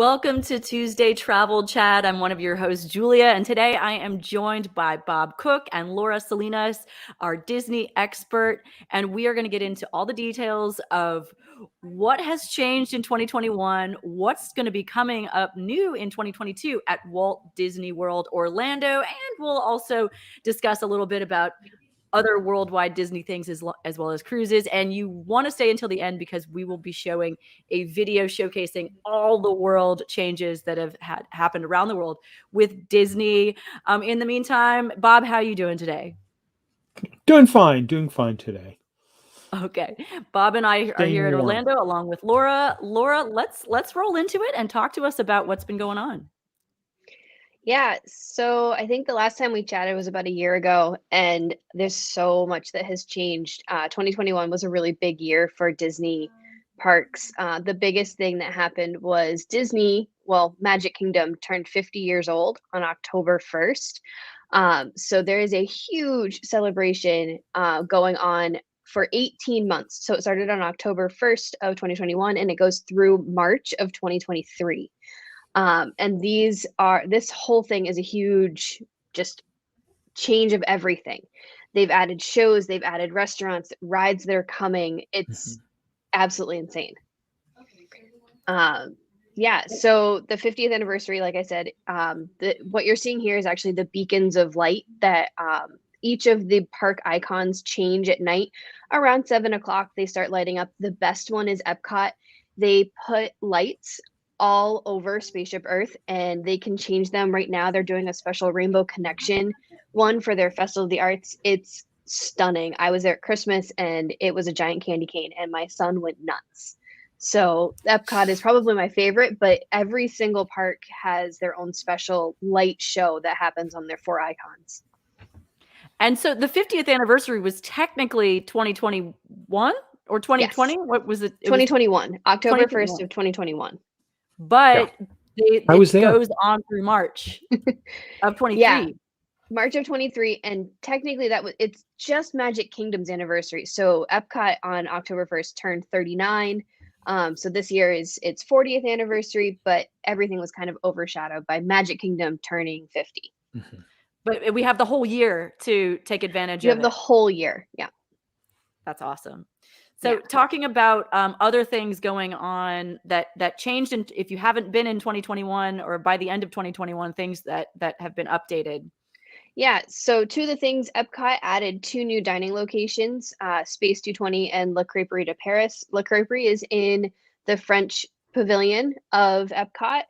Welcome to Tuesday Travel Chat. I'm one of your hosts, Julia, and today I am joined by Bob Cook and Laura Salinas, our Disney expert, and we are going to get into all the details of what has changed in 2021, what's going to be coming up new in 2022 at Walt Disney World Orlando, and we'll also discuss a little bit about other worldwide Disney things as well as cruises. And you want to stay until the end because we will be showing a video showcasing all the world changes that have happened around the world with Disney. In the meantime, Bob, how are you doing today? Doing fine today. Okay. Bob and I are here at Orlando along with Laura. Laura, let's roll into it and talk to us about what's been going on. Yeah, so I think the last time we chatted was about a year ago, and there's so much that has changed. 2021 was a really big year for Disney parks. The biggest thing that happened was Magic Kingdom turned 50 years old on October 1st. So there is a huge celebration going on for 18 months. So it started on October 1st of 2021, and it goes through March of 2023. And this whole thing is a huge just change of everything. They've added shows, they've added restaurants, rides that are coming. It's absolutely insane. Yeah, so the 50th anniversary, like I said, what you're seeing here is actually the beacons of light that each of the park icons change at night. Around 7 o'clock, they start lighting up. The best one is Epcot. They put lights all over Spaceship Earth, and they can change them right now. They're doing a special Rainbow Connection one for their Festival of the Arts. It's stunning. I was there at Christmas, and it was a giant candy cane, and my son went nuts. So Epcot is probably my favorite, but every single park has their own special light show that happens on their 4 icons. And so the 50th anniversary was technically 2021 or 2020? Yes. What was it? 2021, October 1st of 2021. But it goes on through March of 23. Yeah, March of 23, and technically it's just Magic Kingdom's anniversary. So Epcot on October 1st turned 39. So this year is its 40th anniversary, but everything was kind of overshadowed by Magic Kingdom turning 50. Mm-hmm. But we have the whole year to take advantage of it. You have the whole year. Yeah. That's awesome. So talking about other things going on that changed, and if you haven't been in 2021 or by the end of 2021, things that have been updated. Yeah, so two of the things, Epcot added 2 new dining locations, Space 220 and La Crêperie de Paris. La Crêperie is in the French pavilion of Epcot.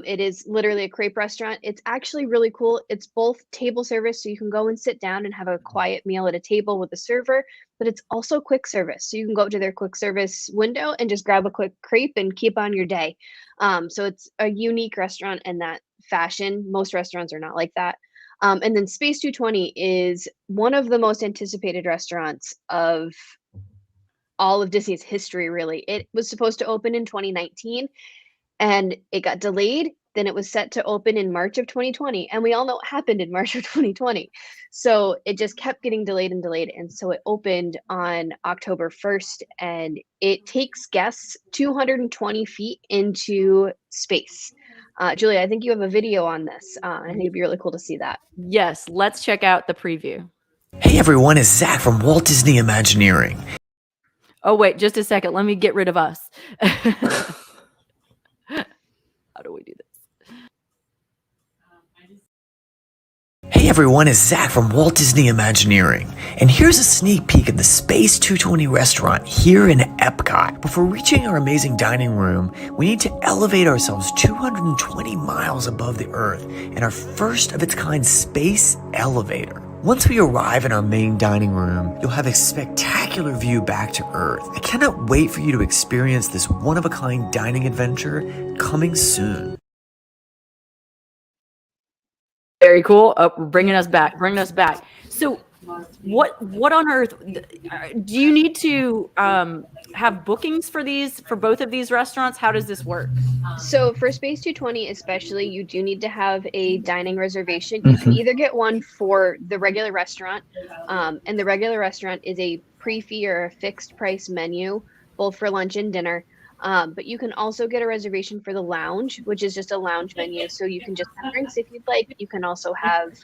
It is literally a crepe restaurant. It's actually really cool. It's both table service, so you can go and sit down and have a quiet meal at a table with a server, but it's also quick service. So you can go up to their quick service window and just grab a quick crepe and keep on your day. So it's a unique restaurant in that fashion. Most restaurants are not like that. And then Space 220 is one of the most anticipated restaurants of all of Disney's history, really. It was supposed to open in 2019. And it got delayed. Then it was set to open in March of 2020. And we all know what happened in March of 2020. So it just kept getting delayed and delayed. And so it opened on October 1st. And it takes guests 220 feet into space. Julia, I think you have a video on this. I think it'd be really cool to see that. Yes, let's check out the preview. Hey everyone, it's Zach from Walt Disney Imagineering. Oh, wait, just a second. Let me get rid of us. How do we do this? Hey everyone, it's Zach from Walt Disney Imagineering, and here's a sneak peek at the Space 220 restaurant here in Epcot. Before reaching our amazing dining room, we need to elevate ourselves 220 miles above the Earth in our first of its kind space elevator. Once we arrive in our main dining room, you'll have a spectacular view back to Earth. I cannot wait for you to experience this one-of-a-kind dining adventure coming soon. Very cool. Oh, bringing us back. So what on earth do you need to have bookings for both of these restaurants? How does this work? So for Space 220 especially, you do need to have a dining reservation. You can either get one for the regular restaurant, and the regular restaurant is a pre-fee or a fixed price menu, both for lunch and dinner. But you can also get a reservation for the lounge, which is just a lounge menu. So you can just have drinks if you'd like. You can also have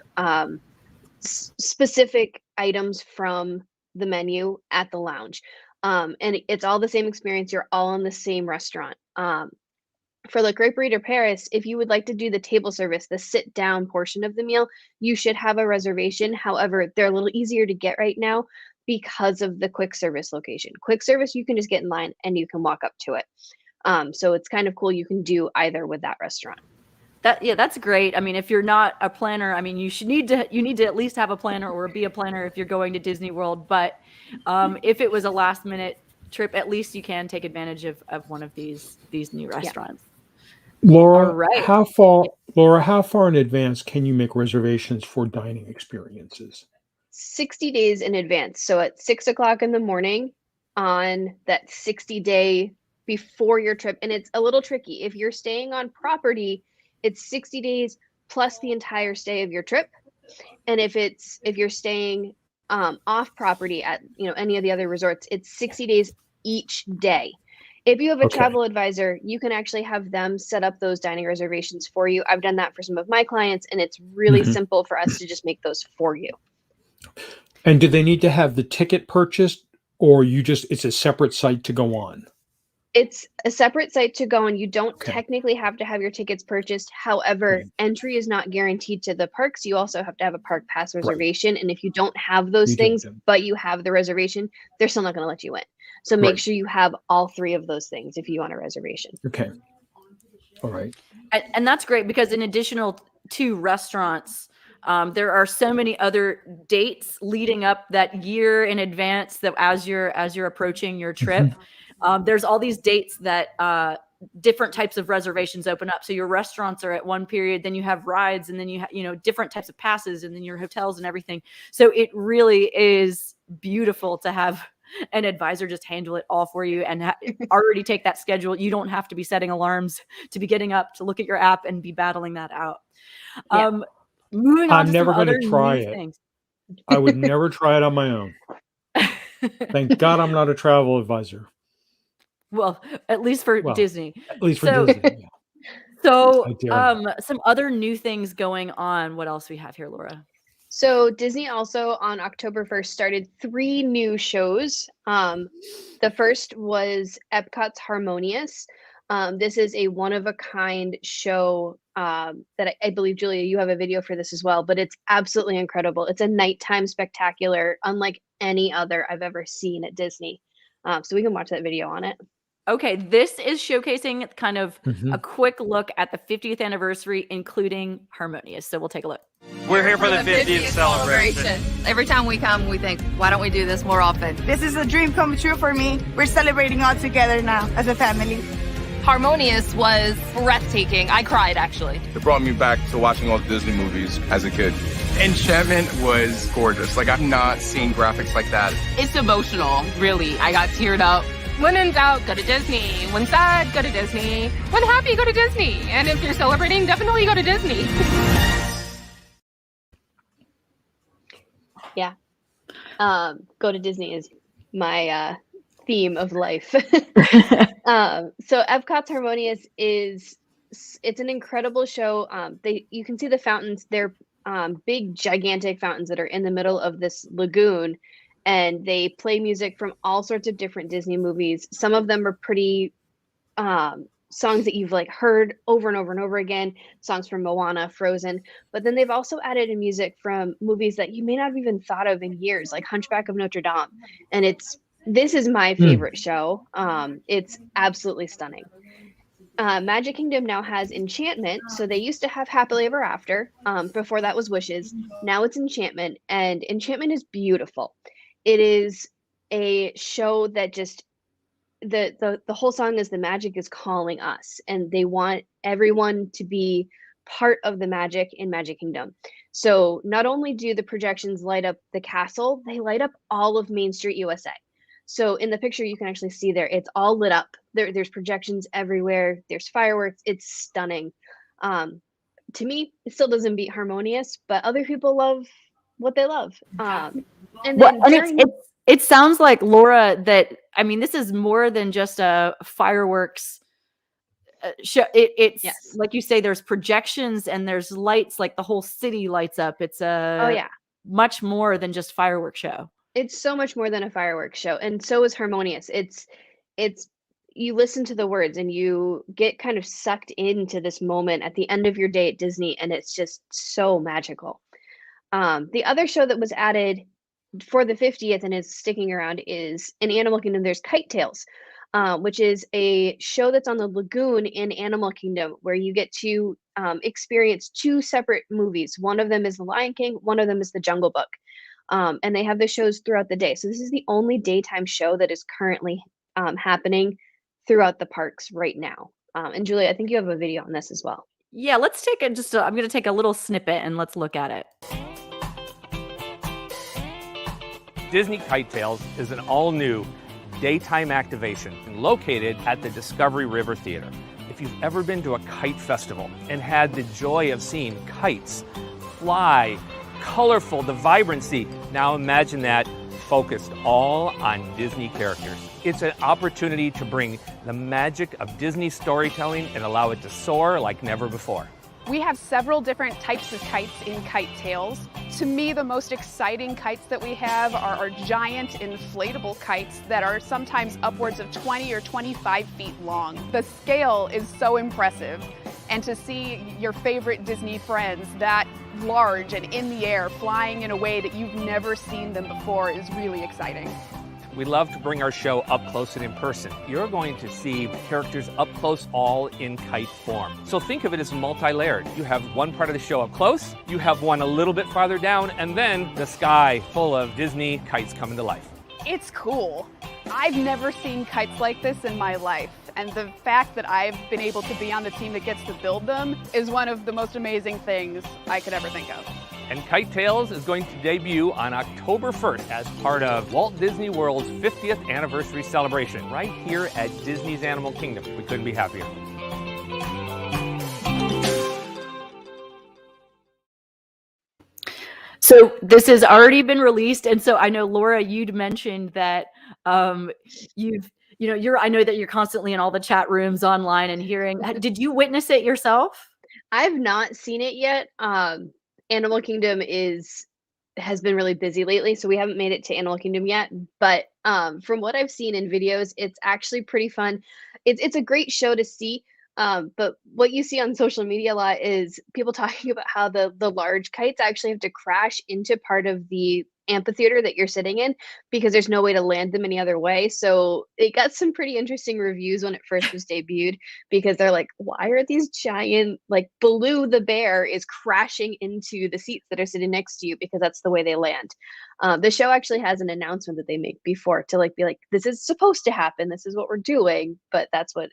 specific items from the menu at the lounge. And it's all the same experience. You're all in the same restaurant. For Le Creperie de Paris, if you would like to do the table service, the sit down portion of the meal, you should have a reservation. However, they're a little easier to get right now because of the quick service location. Quick service, you can just get in line and you can walk up to it. So it's kind of cool. You can do either with that restaurant. That's great. I mean, if you're not a planner, I mean, you need to at least have a planner or be a planner if you're going to Disney World. But if it was a last minute trip, at least you can take advantage of one of these new restaurants. Laura, All right. how far in advance can you make reservations for dining experiences? 60 days in advance. So at 6 o'clock in the morning on that 60-day before your trip. And it's a little tricky. If you're staying on property, it's 60 days plus the entire stay of your trip. And if you're staying off property at any of the other resorts, it's 60 days each day. If you have a travel advisor, you can actually have them set up those dining reservations for you. I've done that for some of my clients, and it's really simple for us to just make those for you. And do they need to have the ticket purchased, or it's a separate site to go on? It's a separate site to go on. You don't technically have to have your tickets purchased. However, entry is not guaranteed to the parks. You also have to have a park pass reservation. Right. And if you don't have those things, but you have the reservation, they're still not going to let you in. So make sure you have all three of those things if you want a reservation. Okay. All right. And that's great because in additional to restaurants, there are so many other dates leading up that year in advance that as you're approaching your trip, there's all these dates that different types of reservations open up. So your restaurants are at one period, then you have rides, and then you have, different types of passes, and then your hotels and everything. So it really is beautiful to have an advisor just handle it all for you and already take that schedule. You don't have to be setting alarms to be getting up to look at your app and be battling that out. Moving on, I'm never going to try it. Things. I would never try it on my own. Thank God I'm not a travel advisor. Well, at least for Disney. At least for Disney. Yeah. So, some other new things going on. What else we have here, Laura? So Disney also on October 1st started 3 new shows. The first was Epcot's Harmonious. This is a one-of-a-kind show that I believe, Julia, you have a video for this as well, but it's absolutely incredible. It's a nighttime spectacular, unlike any other I've ever seen at Disney. So we can watch that video on it. Okay, this is showcasing kind of a quick look at the 50th anniversary, including Harmonious. So we'll take a look. We're here for the 50th celebration. Every time we come, we think, why don't we do this more often? This is a dream come true for me. We're celebrating all together now as a family. Harmonious was breathtaking. I cried, actually. It brought me back to watching all the Disney movies as a kid. Enchantment was gorgeous. Like, I've not seen graphics like that. It's emotional, really. I got teared up. When in doubt, go to Disney. When sad, go to Disney. When happy, go to Disney. And if you're celebrating, definitely go to Disney. Yeah. Go to Disney is my theme of life. So Epcot's Harmonious it's an incredible show. You can see the fountains. They're big, gigantic fountains that are in the middle of this lagoon. And they play music from all sorts of different Disney movies. Some of them are pretty songs that you've heard over and over and over again, songs from Moana, Frozen. But then they've also added in music from movies that you may not have even thought of in years, like Hunchback of Notre Dame. And this is my favorite show. It's absolutely stunning. Magic Kingdom now has Enchantment. So they used to have Happily Ever After. Before that was Wishes. Now it's Enchantment. And Enchantment is beautiful. It is a show that just the whole song is the magic is calling us, and they want everyone to be part of the magic in Magic Kingdom. So not only do the projections light up the castle, they light up all of Main Street USA. So in the picture you can actually see there, it's all lit up. There's projections everywhere. There's fireworks. It's stunning. To me, it still doesn't beat Harmonious, but other people love what they love. And then It sounds like, Laura, that I mean, this is more than just a fireworks show. It's Yes. like you say, there's projections and there's lights, like the whole city lights up. It's Oh, a yeah. much more than just fireworks show. It's so much more than a fireworks show, and so is Harmonious. It's you listen to the words and you get kind of sucked into this moment at the end of your day at Disney, and it's just so magical. The other show that was added for the 50th and is sticking around is in Animal Kingdom. There's Kite Tales, which is a show that's on the lagoon in Animal Kingdom, where you get to experience two separate movies. One of them is The Lion King, one of them is The Jungle Book. And they have the shows throughout the day. So this is the only daytime show that is currently happening throughout the parks right now. And Julia, I think you have a video on this as well. Yeah, let's take it. I'm going to take a little snippet and let's look at it. Disney Kite Tales is an all-new daytime activation located at the Discovery River Theater. If you've ever been to a kite festival and had the joy of seeing kites fly, colorful, the vibrancy, now imagine that focused all on Disney characters. It's an opportunity to bring the magic of Disney storytelling and allow it to soar like never before. We have several different types of kites in Kite Tales. To me, the most exciting kites that we have are our giant inflatable kites that are sometimes upwards of 20 or 25 feet long. The scale is so impressive, and to see your favorite Disney friends that large and in the air flying in a way that you've never seen them before is really exciting. We love to bring our show up close and in person. You're going to see characters up close, all in kite form. So think of it as multi-layered. You have one part of the show up close, you have one a little bit farther down, and then the sky full of Disney kites coming to life. It's cool. I've never seen kites like this in my life, and the fact that I've been able to be on the team that gets to build them is one of the most amazing things I could ever think of. And Kite Tales is going to debut on October 1st as part of Walt Disney World's 50th anniversary celebration right here at Disney's Animal Kingdom. We couldn't be happier. So this has already been released, and so I know, Laura, you'd mentioned that I know that you're constantly in all the chat rooms online and hearing. Did you witness it yourself? I've not seen it yet. Animal Kingdom has been really busy lately, so we haven't made it to Animal Kingdom yet. But from what I've seen in videos, it's actually pretty fun. It's a great show to see. But what you see on social media a lot is people talking about how the large kites actually have to crash into part of the amphitheater that you're sitting in because there's no way to land them any other way. So it got some pretty interesting reviews when it first was debuted because they're like, why are these giant, like Baloo the bear is crashing into the seats that are sitting next to you because that's the way they land. The show actually has an announcement that they make before to be like, this is supposed to happen. This is what we're doing. But that's what.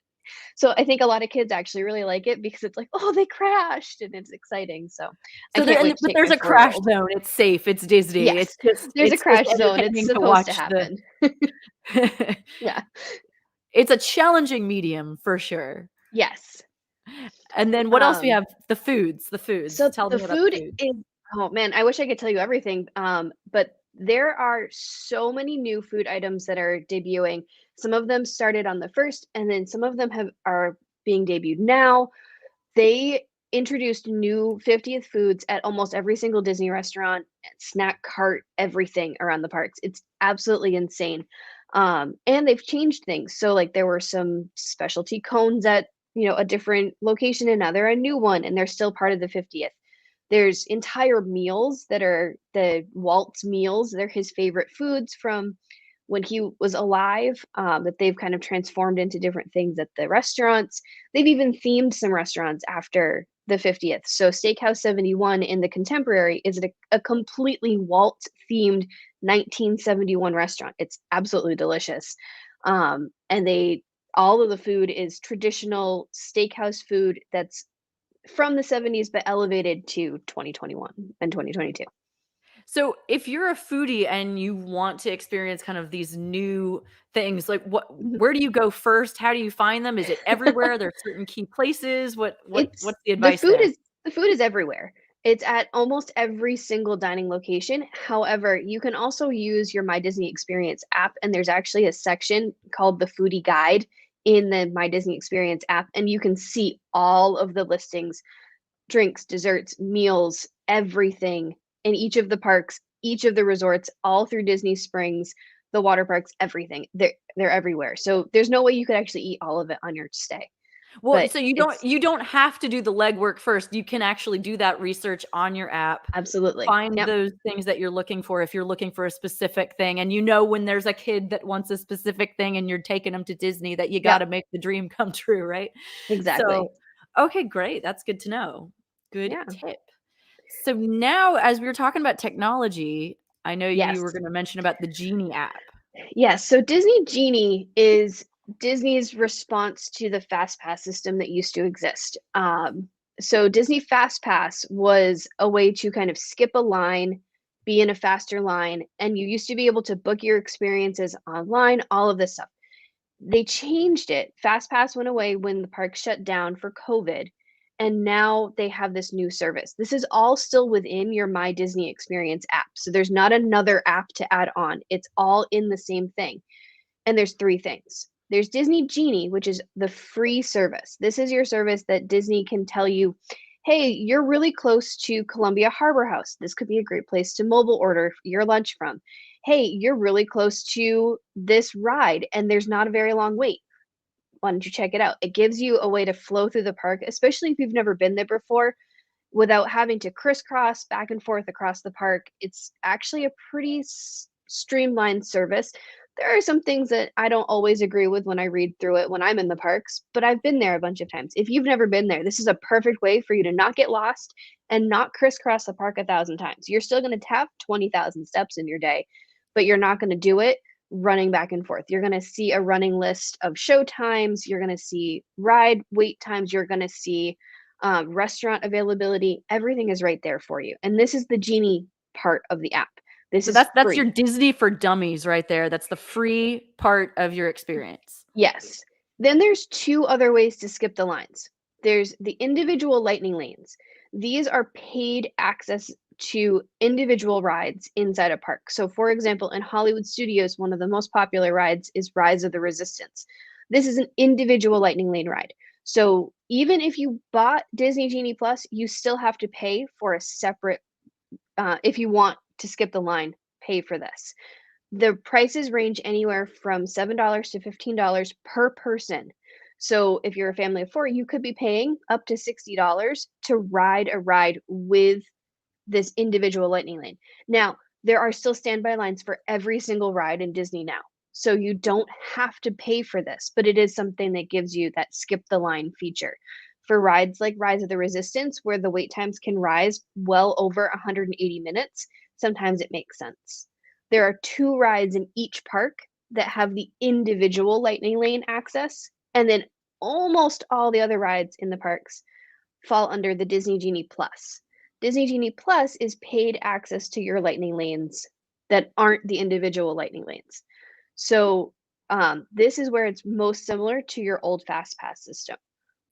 So I think a lot of kids actually really like it because it's like, oh, they crashed, and it's exciting. So but there's a crash zone. It's safe. It's Disney. Yes. There's a crash zone. It's supposed to happen. Yeah. It's a challenging medium for sure. Yes. And then what else we have? The foods. So Tell the me about food the food. is, oh man, I wish I could tell you everything. But there are so many new food items that are debuting. Some of them started on the 1st, and then some of them are being debuted now. They introduced new 50th foods at almost every single Disney restaurant, snack cart, everything around the parks. It's absolutely insane. And they've changed things. So there were some specialty cones at a different location, and now they're a new one, and they're still part of the 50th. There's entire meals that are the Walt's meals. They're his favorite foods from when he was alive, that they've kind of transformed into different things at the restaurants. They've even themed some restaurants after the 50th. So Steakhouse 71 in the Contemporary is a completely Walt-themed 1971 restaurant. It's absolutely delicious. And all of the food is traditional steakhouse food that's from the 70s, but elevated to 2021 and 2022. So if you're a foodie and you want to experience kind of these new things, where do you go first? How do you find them? Is it everywhere? There's certain key places? What's the advice there? The food is everywhere. It's at almost every single dining location. However, you can also use your My Disney Experience app, and there's actually a section called the Foodie Guide in the My Disney Experience app, and you can see all of the listings, drinks, desserts, meals, everything in each of the parks, each of the resorts, all through Disney Springs, the water parks, everything. They're everywhere. So there's no way you could actually eat all of it on your stay. Well, But so you don't have to do the legwork first. You can actually do that research on your app. Absolutely. Find Yep. those things that you're looking for if you're looking for a specific thing, and you know when there's a kid that wants a specific thing and you're taking them to Disney that you Yep. gotta make the dream come true, right? Exactly. So, okay, great. That's good to know. Good Yeah. tip. So now as we were talking about technology, I know Yes. you were gonna mention about the Genie app. Yes. So Disney Genie is Disney's response to the Fast Pass system that used to exist. So Disney Fast Pass was a way to kind of skip a line, be in a faster line, and you used to be able to book your experiences online, all of this stuff. They changed it. Fast Pass went away when the park shut down for COVID, and now they have this new service. This is all still within your My Disney Experience app. So there's not another app to add on. It's all in the same thing. And there's three things. There's Disney Genie, which is the free service. This is your service that Disney can tell you, hey, you're really close to Columbia Harbor House. This could be a great place to mobile order your lunch from. Hey, you're really close to this ride and there's not a very long wait. Why don't you check it out? It gives you a way to flow through the park, especially if you've never been there before, without having to crisscross back and forth across the park. It's actually a pretty streamlined service. There are some things that I don't always agree with when I read through it when I'm in the parks, but I've been there a bunch of times. If you've never been there, this is a perfect way for you to not get lost and not crisscross the park 1,000 times. You're still going to tap 20,000 steps in your day, but you're not going to do it running back and forth. You're going to see a running list of show times. You're going to see ride wait times. You're going to see restaurant availability. Everything is right there for you. And this is the Genie part of the app. This So is that's free. your Disney for dummies right there. That's the free part of your experience. Yes. Then there's two other ways to skip the lines. There's the individual lightning lanes. These are paid access to individual rides inside a park. So for example, in Hollywood Studios, one of the most popular rides is Rise of the Resistance. This is an individual lightning lane ride. So even if you bought Disney Genie Plus, you still have to pay for a separate, if you want to skip the line, pay for this. The prices range anywhere from $7 to $15 per person. So if you're a family of four, you could be paying up to $60 to ride a ride with this individual lightning lane. Now, there are still standby lines for every single ride in Disney now. So you don't have to pay for this, but it is something that gives you that skip the line feature. For rides like Rise of the Resistance, where the wait times can rise well over 180 minutes, sometimes it makes sense. There are 2 rides in each park that have the individual lightning lane access, and then almost all the other rides in the parks fall under the Disney Genie Plus. Disney Genie Plus is paid access to your lightning lanes that aren't the individual lightning lanes. So this is where it's most similar to your old Fast Pass system.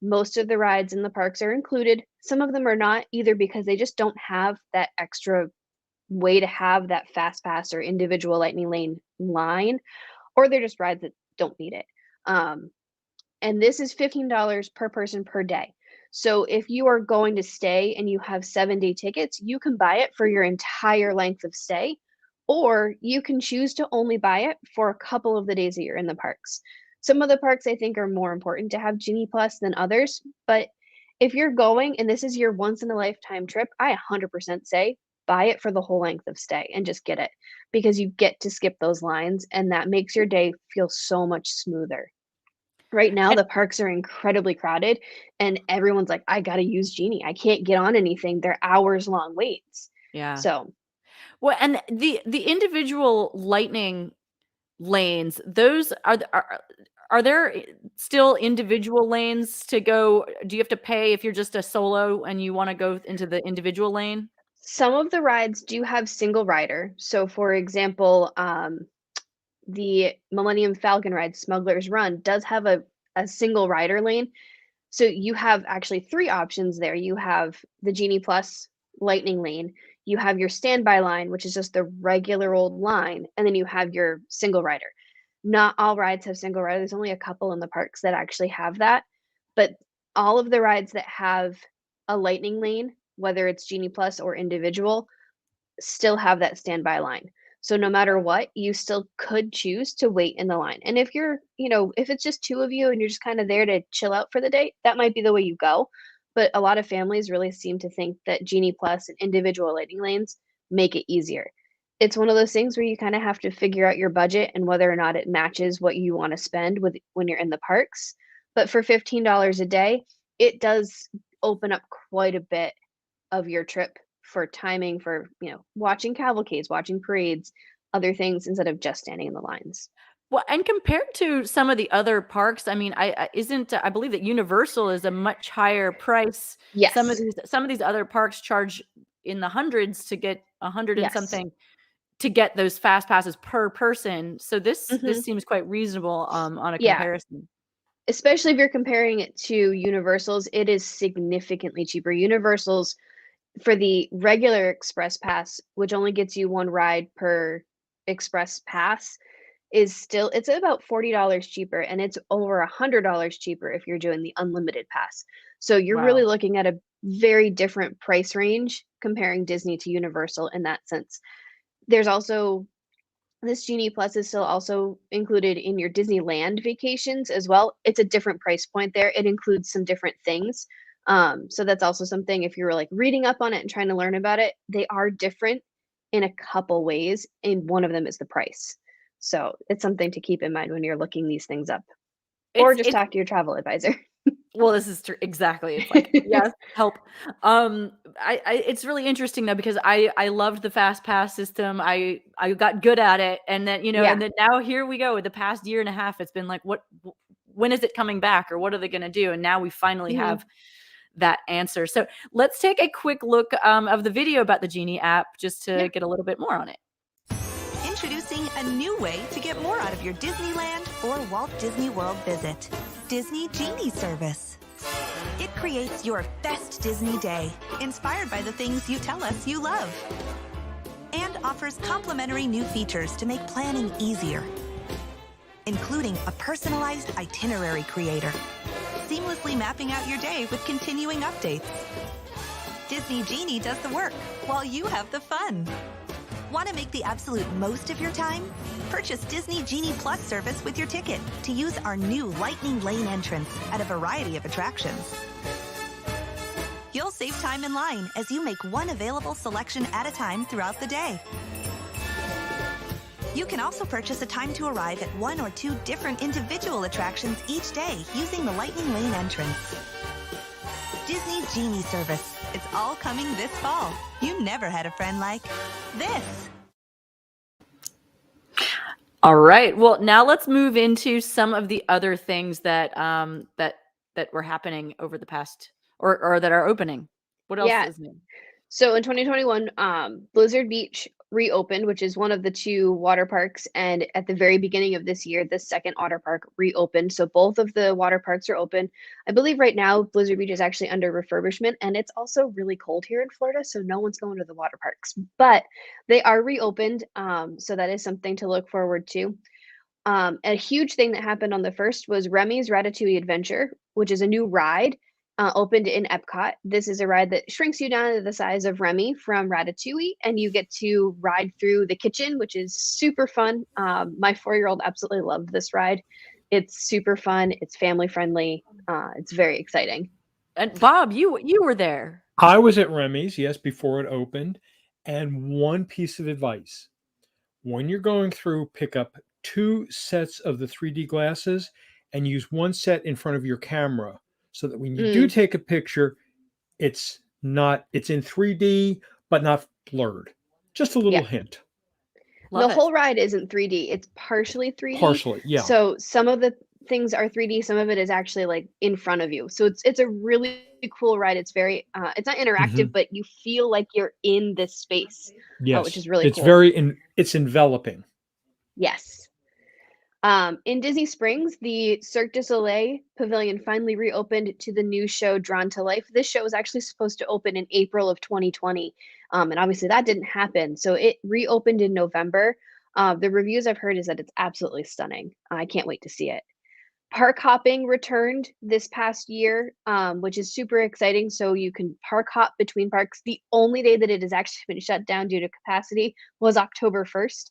Most of the rides in the parks are included. Some of them are not, either because they just don't have that extra way to have that Fast Pass or individual lightning lane line, or they're just rides that don't need it. And this is $15 per person per day. So if you are going to stay and you have 7-day tickets, you can buy it for your entire length of stay, or you can choose to only buy it for a couple of the days that you're in the parks. Some of the parks I think are more important to have Genie Plus than others, but if you're going and this is your once in a lifetime trip, I 100% say buy it for the whole length of stay and just get it, because you get to skip those lines and that makes your day feel so much smoother. Right now, the parks are incredibly crowded and everyone's like, I got to use Genie. I can't get on anything. They're hours long waits. Yeah. So, well, and the individual lightning lanes, those are there still individual lanes to go? Do you have to pay if you're just a solo and you want to go into the individual lane? some of the rides do have single rider. So, for example, the Millennium Falcon ride, Smuggler's Run, does have a single rider lane. So you have actually 3 options there. You have the Genie Plus lightning lane, you have your standby line, which is just the regular old line, and then you have your single rider. Not all rides have single rider. There's only a couple in the parks that actually have that, but all of the rides that have a lightning lane, whether it's Genie Plus or individual, still have that standby line. So no matter what, you still could choose to wait in the line. And if you're, if it's just two of you and you're just kind of there to chill out for the day, that might be the way you go. But a lot of families really seem to think that Genie Plus and individual lightning lanes make it easier. It's one of those things where you kind of have to figure out your budget and whether or not it matches what you want to spend with when you're in the parks. But for $15 a day, it does open up quite a bit of your trip for timing, for watching cavalcades, watching parades, other things instead of just standing in the lines. Well, and compared to some of the other parks, I mean, I believe that Universal is a much higher price. Yes. Some of these other parks charge in the hundreds to get 100 and something to get those fast passes per person. So this seems quite reasonable on a comparison. Especially if you're comparing it to Universal's, it is significantly cheaper. Universal's, for the regular express pass, which only gets you one ride per express pass, it's about $40 cheaper, and it's over $100 cheaper if you're doing the unlimited pass. So you're really looking at a very different price range comparing Disney to Universal in that sense. There's also this Genie Plus is still also included in your Disneyland vacations as well. It's a different price point there. It includes some different things. So that's also something, if you're like reading up on it and trying to learn about it, they are different in a couple ways, and one of them is the price. So it's something to keep in mind when you're looking these things up, or just talk to your travel advisor. Well, this is true. Exactly. It's like, yes, help. It's really interesting though, because I loved the fast pass system. I got good at it. And then, and then now here we go. The past year and a half, it's been like, when is it coming back, or what are they going to do? And now we finally have that answer. So let's take a quick look of the video about the Genie app just to get a little bit more on it. Introducing a new way to get more out of your Disneyland or Walt Disney World visit. Disney Genie service. It creates your best Disney day, inspired by the things you tell us you love. And offers complimentary new features to make planning easier, including a personalized itinerary creator, seamlessly mapping out your day with continuing updates. Disney Genie does the work while you have the fun. Want to make the absolute most of your time? Purchase Disney Genie Plus service with your ticket to use our new Lightning Lane entrance at a variety of attractions. You'll save time in line as you make one available selection at a time throughout the day. You can also purchase a time to arrive at one or two different individual attractions each day using the Lightning Lane entrance. Disney Genie service. It's all coming this fall. You never had a friend like this. All right. Well, now let's move into some of the other things that that were happening over the past or that are opening. What else is new? So in 2021, Blizzard Beach reopened, which is one of the two water parks. And at the very beginning of this year, the second water park reopened. So both of the water parks are open. I believe right now Blizzard Beach is actually under refurbishment, and it's also really cold here in Florida, so no one's going to the water parks. But they are reopened, so that is something to look forward to. A huge thing that happened on the first was Remy's Ratatouille Adventure, which is a new ride. Opened in Epcot. This is a ride that shrinks you down to the size of Remy from Ratatouille, and you get to ride through the kitchen, which is super fun. My 4-year-old absolutely loved this ride. It's super fun. It's family friendly. It's very exciting. And Bob, you were there. I was at Remy's, yes, before it opened. And one piece of advice: when you're going through, pick up 2 sets of the 3D glasses and use one set in front of your camera, so that when you do take a picture, it's in 3D, but not blurred. Just a little hint. The whole ride isn't 3D. It's partially 3D. Partially, yeah. So some of the things are 3D. Some of it is actually like in front of you. So it's a really cool ride. It's very, it's not interactive, but you feel like you're in this space. Yes. Which is really it's cool. It's enveloping. Yes. In Disney Springs, the Cirque du Soleil Pavilion finally reopened to the new show Drawn to Life. This show was actually supposed to open in April of 2020, and obviously that didn't happen. So it reopened in November. The reviews I've heard is that it's absolutely stunning. I can't wait to see it. Park hopping returned this past year, which is super exciting. So you can park hop between parks. The only day that it has actually been shut down due to capacity was October 1st.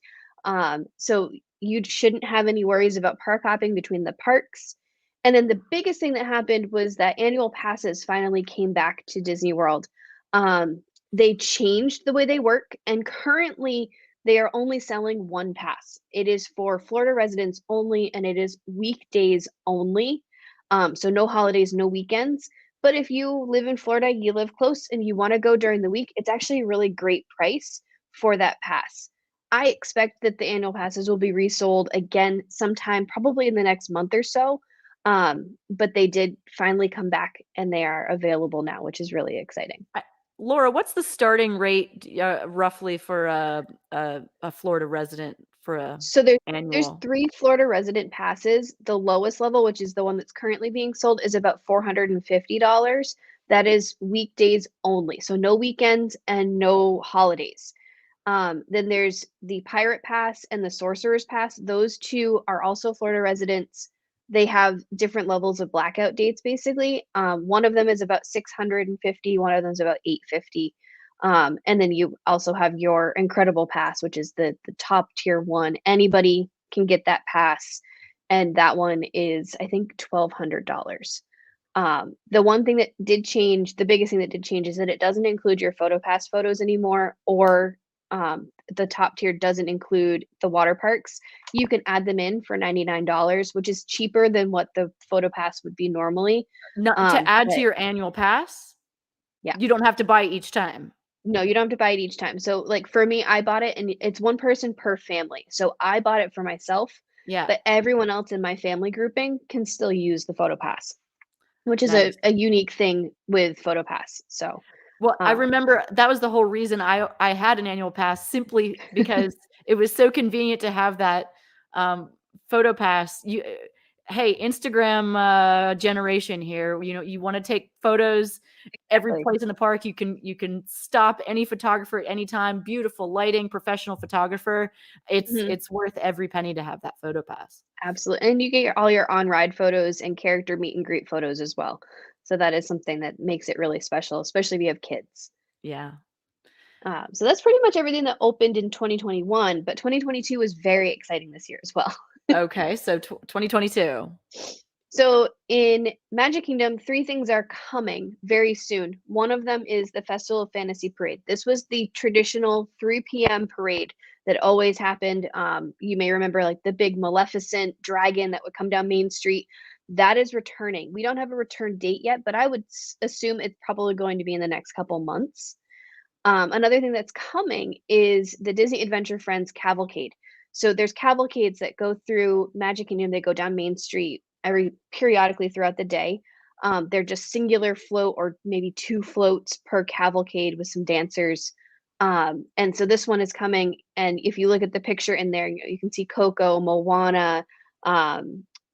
So you shouldn't have any worries about park hopping between the parks. And then the biggest thing that happened was that annual passes finally came back to Disney World. They changed the way they work, and currently they are only selling one pass. It is for Florida residents only, and it is weekdays only. So no holidays, no weekends. But if you live in Florida, you live close, and you want to go during the week, it's actually a really great price for that pass. I expect that the annual passes will be resold again sometime, probably in the next month or so. But they did finally come back, and they are available now, which is really exciting. Laura, what's the starting rate roughly for a Florida resident for a So there's annual? 3 Florida resident passes. The lowest level, which is the one that's currently being sold, is about $450. That is weekdays only, so no weekends and no holidays. Then there's the Pirate Pass and the Sorcerer's Pass. Those 2 are also Florida residents. They have different levels of blackout dates, basically. One of them is about $650, one of them is about $850. And then you also have your Incredible Pass, which is the top tier one. Anybody can get that pass, and that one is, I think, $1,200. The one thing that did change, the biggest thing that did change, is that it doesn't include your PhotoPass photos anymore, or the top tier doesn't include the water parks. You can add them in for $99, which is cheaper than what the PhotoPass would be normally. To add to your annual pass? Yeah. You don't have to buy it each time. No, you don't have to buy it each time. So, like, for me, I bought it, and it's one person per family. So I bought it for myself. Yeah. But everyone else in my family grouping can still use the PhotoPass, which is Nice. a unique thing with PhotoPass. So, well, I remember that was the whole reason I had an annual pass, simply because it was so convenient to have that PhotoPass. Hey, Instagram generation here. You want to take photos every place in the park. You can stop any photographer at any time. Beautiful lighting, professional photographer. It's worth every penny to have that PhotoPass. Absolutely, and you get all your on-ride photos and character meet and greet photos as well. So that is something that makes it really special, especially if you have kids. Yeah. So that's pretty much everything that opened in 2021, but 2022 was very exciting this year as well. Okay, so 2022. So in Magic Kingdom, 3 things are coming very soon. One of them is the Festival of Fantasy Parade. This was the traditional 3 p.m. parade that always happened. You may remember, like, the big Maleficent dragon that would come down Main Street. That is returning. We don't have a return date yet, but I would assume it's probably going to be in the next couple months. Another thing that's coming is the Disney Adventure Friends Cavalcade. So there's cavalcades that go through Magic Kingdom. They go down Main Street periodically throughout the day. They're just singular float, or maybe 2 floats per cavalcade with some dancers. And so this one is coming. And if you look at the picture in there, you can see Coco, Moana,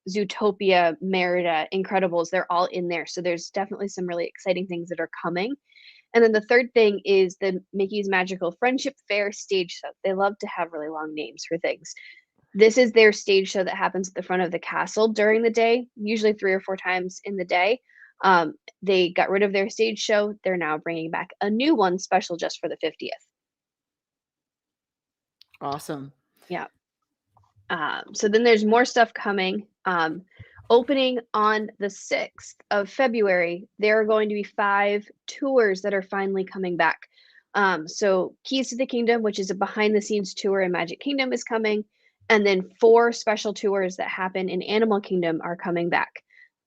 Zootopia, Merida, Incredibles. They're all in there. So there's definitely some really exciting things that are coming. And then the third thing is the Mickey's Magical Friendship Fair stage show. They love to have really long names for things. This is their stage show that happens at the front of the castle during the day, usually 3 or 4 times in the day. They got rid of their stage show. They're now bringing back a new one special just for the 50th. Awesome. Yeah. So then there's more stuff coming. Opening on the 6th of February, there are going to be 5 tours that are finally coming back. So Keys to the Kingdom, which is a behind-the-scenes tour in Magic Kingdom, is coming. And then 4 special tours that happen in Animal Kingdom are coming back.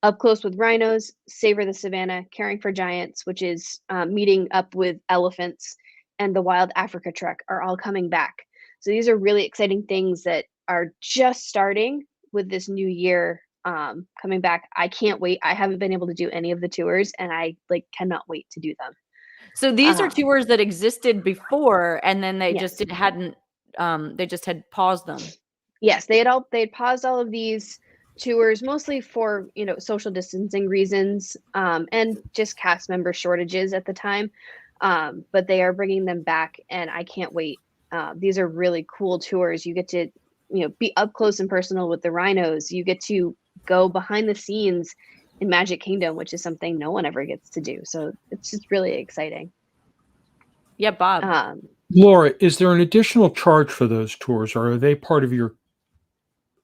Up Close with Rhinos, Savor the Savannah, Caring for Giants, which is meeting up with elephants, and the Wild Africa Trek are all coming back. So these are really exciting things that are just starting with this new year coming back. I can't wait. I haven't been able to do any of the tours, and I cannot wait to do them. So these are tours that existed before, and then they Yes. just hadn't they just had paused them. Yes, they'd paused all of these tours mostly for, social distancing reasons, and just cast member shortages at the time. But they are bringing them back, and I can't wait. These are really cool tours. You get to, be up close and personal with the rhinos. You get to go behind the scenes in Magic Kingdom, which is something no one ever gets to do. So it's just really exciting. Yeah, Bob. Laura, is there an additional charge for those tours, or are they part of your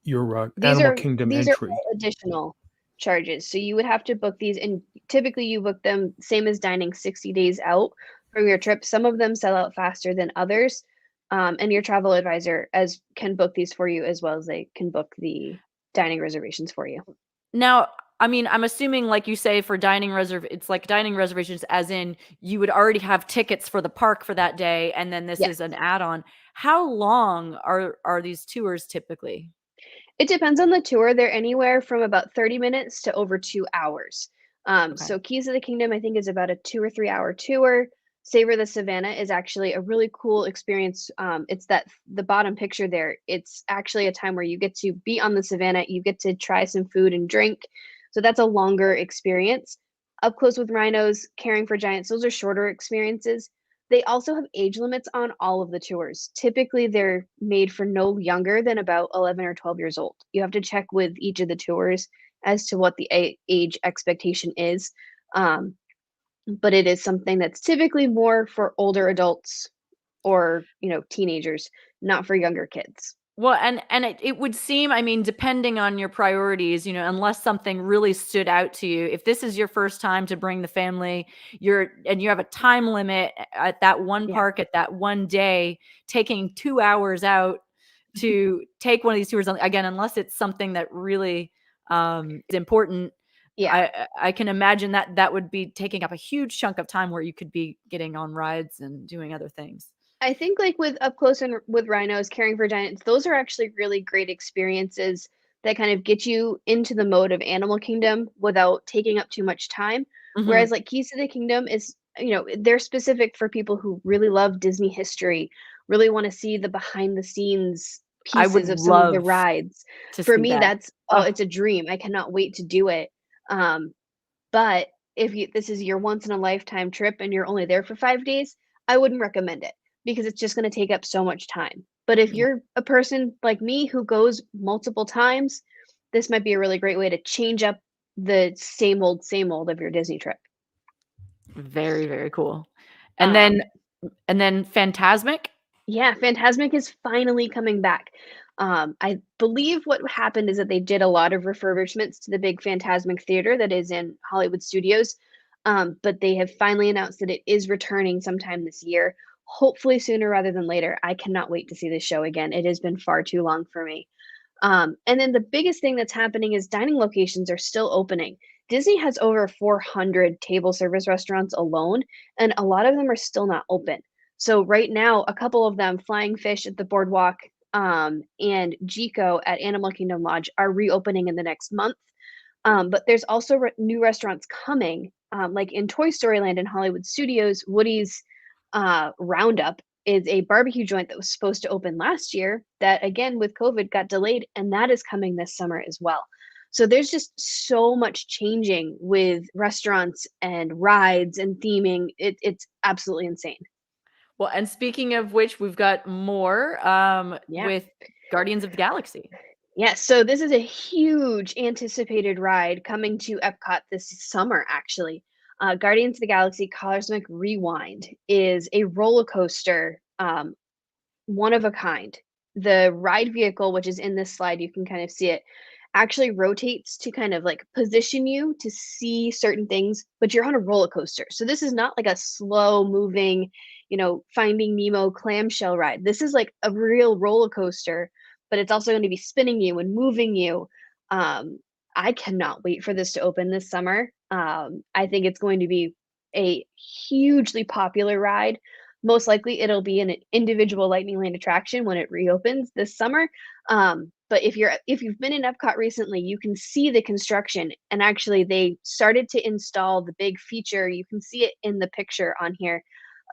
Animal Kingdom these entry? are all additional charges. So you would have to book these, and typically you book them same as dining 60 days out from your trip. Some of them sell out faster than others. And your travel advisor can book these for you, as well as they can book the dining reservations for you. Now, I mean, I'm assuming, like you say, for it's like dining reservations, as in you would already have tickets for the park for that day, and then this is an add-on. How long are these tours typically? It depends on the tour. They're anywhere from about 30 minutes to over 2 hours. So Keys of the Kingdom, I think, is about a 2 or 3 hour tour. Savor the Savannah is actually a really cool experience. It's the bottom picture there. It's actually a time where you get to be on the Savannah. You get to try some food and drink. So that's a longer experience. Up close with rhinos, caring for giants, those are shorter experiences. They also have age limits on all of the tours. Typically, they're made for no younger than about 11 or 12 years old. You have to check with each of the tours as to what the age expectation is. But it is something that's typically more for older adults or, teenagers, not for younger kids. Well, and it would seem, I mean, depending on your priorities, unless something really stood out to you, if this is your first time to bring the family, and you have a time limit at that one park at that one day, taking 2 hours out to take one of these tours, again, unless it's something that really is important. I can imagine that would be taking up a huge chunk of time where you could be getting on rides and doing other things. I think, like, with up close and with rhinos, caring for giants, those are actually really great experiences that kind of get you into the mode of Animal Kingdom without taking up too much time. Whereas, like, Keys to the Kingdom is, they're specific for people who really love Disney history, really want to see the behind the scenes I would pieces of some of the love rides. to For see me, that. it's a dream. I cannot wait to do it. But if this is your once in a lifetime trip and you're only there for 5 days, I wouldn't recommend it, because it's just going to take up so much time. But if you're a person like me who goes multiple times, this might be a really great way to change up the same old of your Disney trip. Very, very cool. And then Fantasmic? Yeah, Fantasmic is finally coming back. I believe what happened is that they did a lot of refurbishments to the big Fantasmic theater that is in Hollywood Studios. But they have finally announced that it is returning sometime this year, hopefully sooner rather than later. I cannot wait to see this show again. It has been far too long for me. And then the biggest thing that's happening is dining locations are still opening. Disney has over 400 table service restaurants alone, and a lot of them are still not open. So right now, a couple of them, Flying Fish at the Boardwalk, and Jico at Animal Kingdom Lodge, are reopening in the next month. But there's also new restaurants coming, like in Toy Story Land in Hollywood Studios. Woody's Roundup is a barbecue joint that was supposed to open last year that, again, with COVID got delayed, and that is coming this summer as well. So there's just so much changing with restaurants and rides and theming. It's absolutely insane. Well, and speaking of which, we've got more with Guardians of the Galaxy. Yes, so this is a huge anticipated ride coming to Epcot this summer, actually. Guardians of the Galaxy Cosmic Rewind is a roller coaster, one of a kind. The ride vehicle, which is in this slide, you can kind of see it, actually rotates to kind of like position you to see certain things, but you're on a roller coaster. So this is not like a slow moving, Finding Nemo clamshell ride. This is like a real roller coaster, but it's also going to be spinning you and moving you. I cannot wait for this to open this summer. I think it's going to be a hugely popular ride. Most likely it'll be an individual Lightning Lane attraction when it reopens this summer. But if you've been in Epcot recently, you can see the construction, and actually they started to install the big feature. You can see it in the picture on here,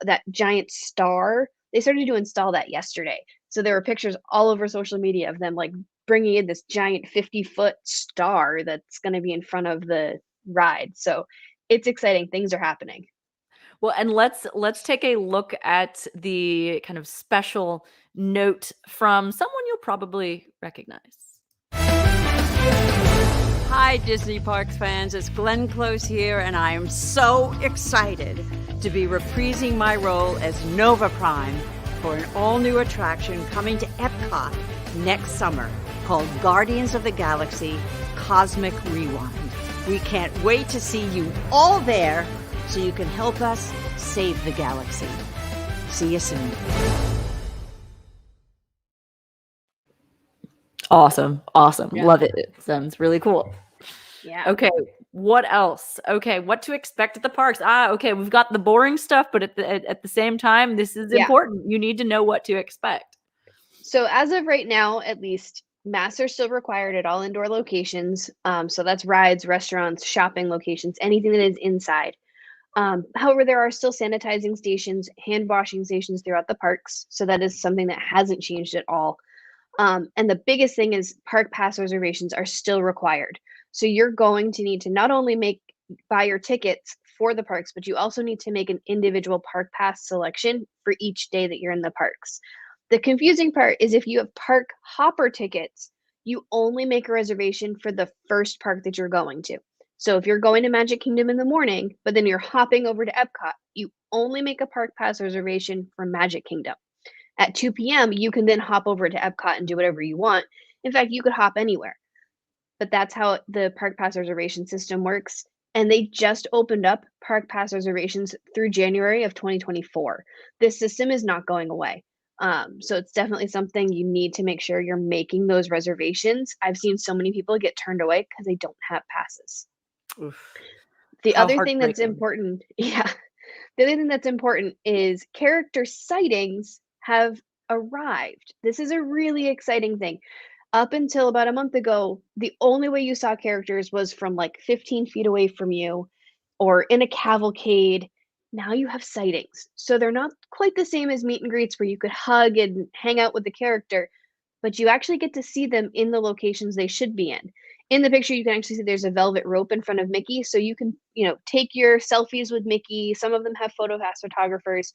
that giant star They started to install that yesterday. So there were pictures all over social media of them like bringing in this giant 50-foot star that's going to be in front of the ride. So it's exciting. Things are happening. Well, and let's take a look at the kind of special note from someone you'll probably recognize. Hi, Disney Parks fans. It's Glenn Close here, and I am so excited to be reprising my role as Nova Prime for an all-new attraction coming to Epcot next summer called Guardians of the Galaxy Cosmic Rewind. We can't wait to see you all there so you can help us save the galaxy. See you soon. Awesome. Yeah. Love it. It sounds really cool. Yeah. Okay, what else? Okay, what to expect at the parks? Okay, we've got the boring stuff, but at the same time, this is important. You need to know what to expect. So as of right now, at least, masks are still required at all indoor locations. So that's rides, restaurants, shopping locations, anything that is inside. However, there are still sanitizing stations, hand washing stations throughout the parks. So that is something that hasn't changed at all. And the biggest thing is park pass reservations are still required. So you're going to need to not only buy your tickets for the parks, but you also need to make an individual park pass selection for each day that you're in the parks. The confusing part is if you have park hopper tickets, you only make a reservation for the first park that you're going to. So if you're going to Magic Kingdom in the morning, but then you're hopping over to Epcot, you only make a park pass reservation for Magic Kingdom. At 2 p.m., you can then hop over to Epcot and do whatever you want. In fact, you could hop anywhere. But that's how the park pass reservation system works. And they just opened up park pass reservations through January of 2024. This system is not going away. So it's definitely something you need to make sure you're making those reservations. I've seen so many people get turned away because they don't have passes. Oof. The How other thing that's heartbreaking. important, the other thing that's important is character sightings have arrived. This is a really exciting thing. Up until about a month ago, the only way you saw characters was from like 15 feet away from you or in a cavalcade. Now you have sightings. So they're not quite the same as meet and greets where you could hug and hang out with the character, but you actually get to see them in the locations they should be in. In the picture, you can actually see there's a velvet rope in front of Mickey. So you can, take your selfies with Mickey. Some of them have photographers,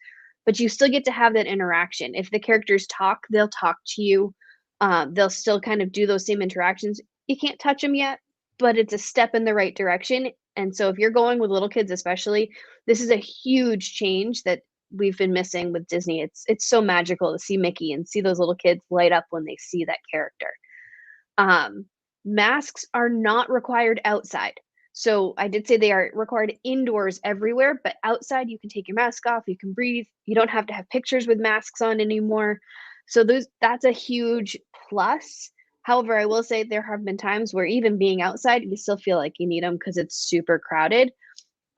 but you still get to have that interaction. If the characters talk, they'll talk to you. They'll still kind of do those same interactions. You can't touch them yet, but it's a step in the right direction. And so if you're going with little kids especially, this is a huge change that we've been missing with Disney. It's so magical to see Mickey and see those little kids light up when they see that character. Masks are not required outside. So I did say they are required indoors everywhere, but outside you can take your mask off, you can breathe. You don't have to have pictures with masks on anymore. So that's a huge plus. However, I will say there have been times where even being outside, you still feel like you need them because it's super crowded,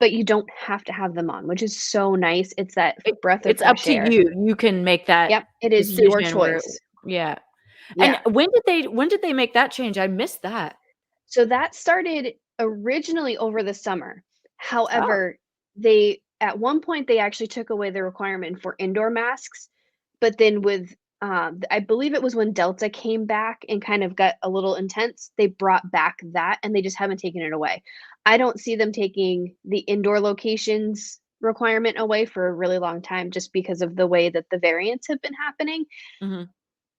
but you don't have to have them on, which is so nice. It's that breath of It's up fresh to air. you. You can make that. Yep, it is your decision where- choice. Yeah. Yeah. And when did they make that change? I missed that. So that started originally over the summer. However, they at one point they actually took away the requirement for indoor masks, but then with I believe it was when Delta came back and kind of got a little intense, they brought back that and they just haven't taken it away. I don't see them taking the indoor locations requirement away for a really long time just because of the way that the variants have been happening. Mhm.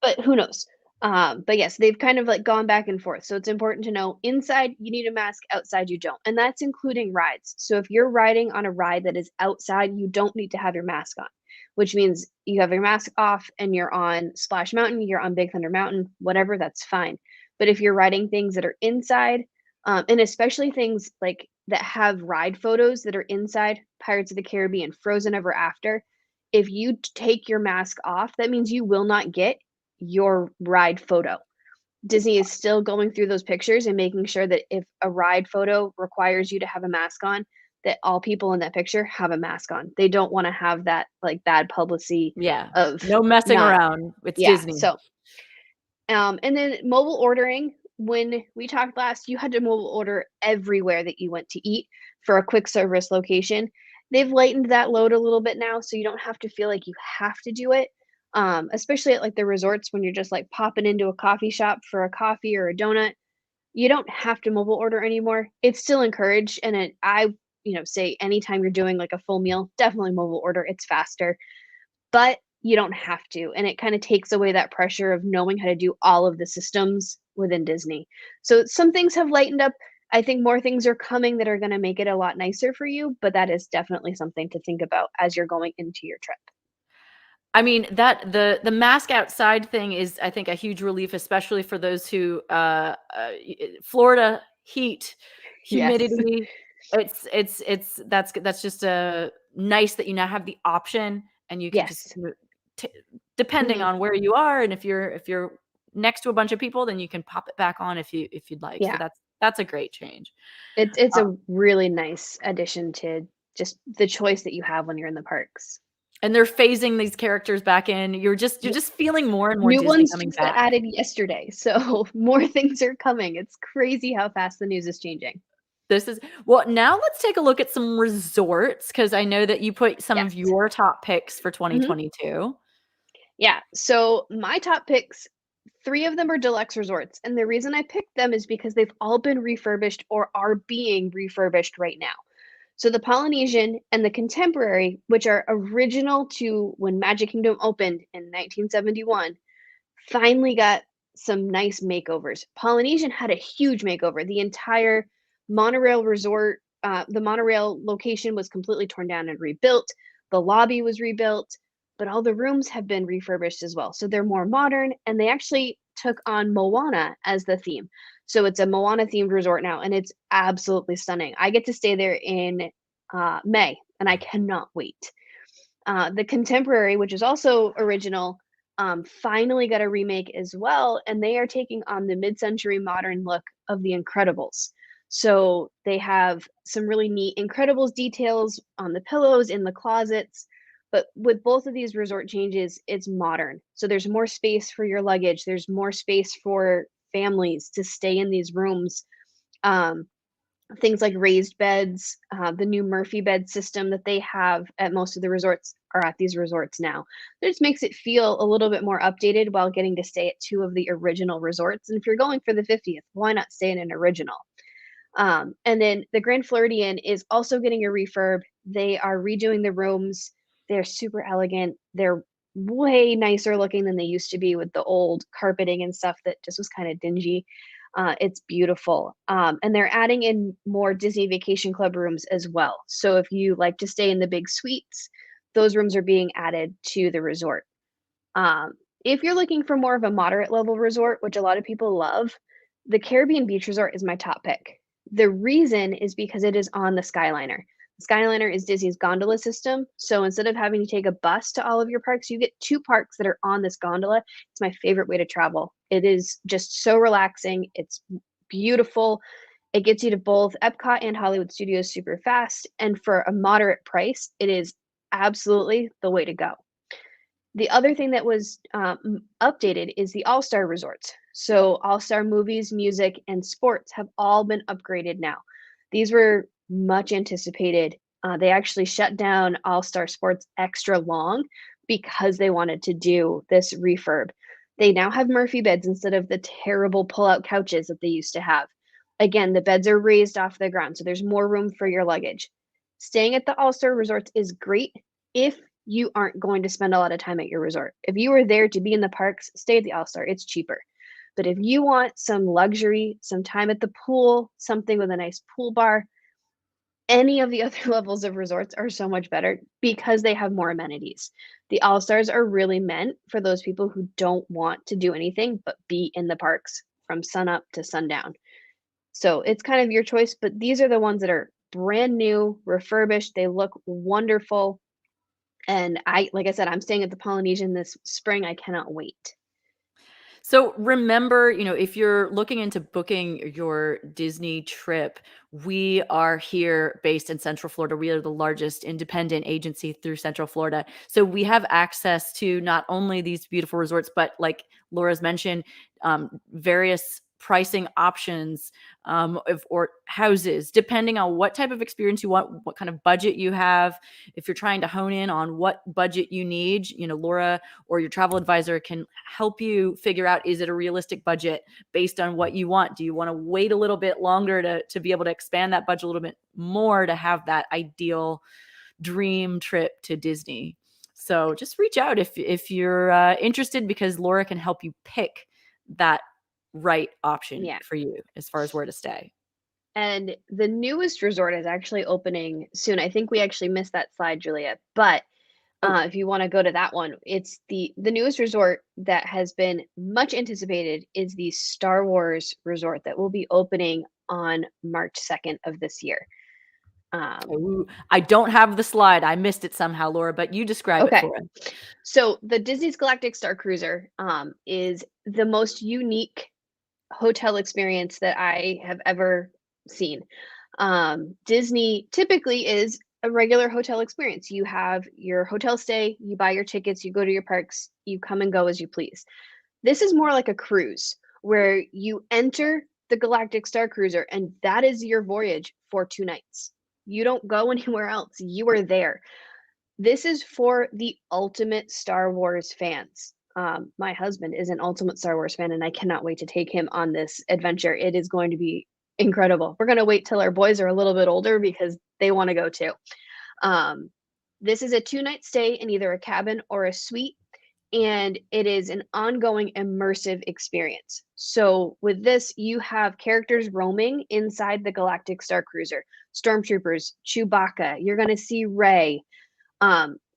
But who knows? But yes, they've kind of like gone back and forth. So it's important to know inside you need a mask, outside you don't. And that's including rides. So if you're riding on a ride that is outside, you don't need to have your mask on, which means you have your mask off and you're on Splash Mountain, you're on Big Thunder Mountain, whatever, that's fine. But if you're riding things that are inside, and especially things like that have ride photos that are inside Pirates of the Caribbean, Frozen Ever After, if you take your mask off, that means you will not get your ride photo. Disney is still going through those pictures and making sure that if a ride photo requires you to have a mask on, that all people in that picture have a mask on. They don't want to have that like bad publicity. Yeah. Of No messing not- around. It's Yeah. Disney. So, and then mobile ordering. When we talked last, you had to mobile order everywhere that you went to eat for a quick service location. they've lightened that load a little bit now, so you don't have to feel like you have to do it. Especially at like the resorts when you're just like popping into a coffee shop for a coffee or a donut. You don't have to mobile order anymore. It's still encouraged, and say anytime you're doing like a full meal, definitely mobile order. It's faster, but you don't have to, and it kind of takes away that pressure of knowing how to do all of the systems within Disney. So some things have lightened up. I think more things are coming that are going to make it a lot nicer for you, but that is definitely something to think about as you're going into your trip. I mean, that the mask outside thing is, I think, a huge relief, especially for those who Florida heat, Yes. humidity. That's just nice that you now have the option, and you can just Yes. depending Mhm. on where you are, and if you're next to a bunch of people, then you can pop it back on if you'd like. So Yeah. that's a great change. It's Uh, a really nice addition to just the choice that you have when you're in the parks. and they're phasing these characters back in. You're just feeling more and more New Disney ones coming just got back. added yesterday, so more things are coming. It's crazy how fast the news is changing. Well, now let's take a look at some resorts, because I know that you put some of Yes. your top picks for Mhm. 2022. Yeah, so my top picks, 3 of them are deluxe resorts, and the reason I picked them is because they've all been refurbished or are being refurbished right now. So the Polynesian and the Contemporary, which are original to when Magic Kingdom opened in 1971, finally got some nice makeovers. Polynesian had a huge makeover. The entire monorail resort, the monorail location was completely torn down and rebuilt. The lobby was rebuilt, but all the rooms have been refurbished as well. So they're more modern, and they actually took on Moana as the theme. So it's a Moana themed resort now, and it's absolutely stunning. I get to stay there in May, and I cannot wait. The Contemporary, which is also original, finally got a remake as well, and they are taking on the mid-century modern look of The Incredibles. So they have some really neat Incredibles details on the pillows, in the closets, but with both of these resort changes, it's modern. So there's more space for your luggage, there's more space for families to stay in these rooms. Um, Things like raised beds, the new Murphy bed system that they have at most of the resorts are at these resorts now. It just makes it feel a little bit more updated while getting to stay at 2 of the original resorts, and if you're going for the 50th, why not stay in an original? And then the Grand Floridian is also getting a refurb. They are redoing the rooms. They're super elegant. They're way nicer looking than they used to be with the old carpeting and stuff that just was kind of dingy. It's beautiful. And they're adding in more Disney Vacation Club rooms as well. So if you like to stay in the big suites, those rooms are being added to the resort. If you're looking for more of a moderate level resort, which a lot of people love, the Caribbean Beach Resort is my top pick. The reason is because it is on the Skyliner. The Skyliner is Disney's gondola system. So instead of having to take a bus to all of your parks, you get 2 parks that are on this gondola. It's my favorite way to travel. It is just so relaxing. It's beautiful. It gets you to both Epcot and Hollywood Studios super fast. And for a moderate price, it is absolutely the way to go. The other thing that was updated is the All-Star resorts. So All-Star movies, music, and sports have all been upgraded now. These were much anticipated. They actually shut down All-Star Sports extra long because they wanted to do this refurb. They now have Murphy beds instead of the terrible pull-out couches that they used to have. Again, the beds are raised off the ground, so there's more room for your luggage. Staying at the All-Star resorts is great if you aren't going to spend a lot of time at your resort. If you are there to be in the parks, stay at the All-Star. It's cheaper. But if you want some luxury, some time at the pool, something with a nice pool bar, any of the other levels of resorts are so much better because they have more amenities. The All-Stars are really meant for those people who don't want to do anything but be in the parks from sunup to sundown. So it's kind of your choice, but these are the ones that are brand new, refurbished. They look wonderful. And like I said, I'm staying at the Polynesian this spring. I cannot wait. So remember, if you're looking into booking your Disney trip, we are here based in Central Florida. We are the largest independent agency through Central Florida. So we have access to not only these beautiful resorts, but like Laura's mentioned, various pricing options, or houses, depending on what type of experience you want, what kind of budget you have. If you're trying to hone in on what budget you need, Laura or your travel advisor can help you figure out, is it a realistic budget based on what you want? Do you want to wait a little bit longer to be able to expand that budget a little bit more to have that ideal dream trip to Disney? So just reach out if you're interested, because Laura can help you pick that right option for you as far as where to stay. And the newest resort is actually opening soon. I think we actually missed that slide, Julia, but if you want to go to that one, it's the newest resort that has been much anticipated is the Star Wars resort that will be opening on March 2nd of this year. I don't have the slide. I missed it somehow, Laura, but you describe it for us. So the Disney's Galactic Star Cruiser is the most unique hotel experience that I have ever seen. Disney typically is a regular hotel experience. You have your hotel stay, you buy your tickets, you go to your parks, you come and go as you please. This is more like a cruise where you enter the Galactic Star Cruiser and that is your voyage for 2 nights. You don't go anywhere else. You are there. This is for the ultimate Star Wars fans. My husband is an ultimate Star Wars fan, and I cannot wait to take him on this adventure. It is going to be incredible. We're going to wait till our boys are a little bit older because they want to go too. This is a 2-night stay in either a cabin or a suite, and it is an ongoing immersive experience. So with this, you have characters roaming inside the Galactic Star Cruiser, stormtroopers, Chewbacca, you're going to see Rey.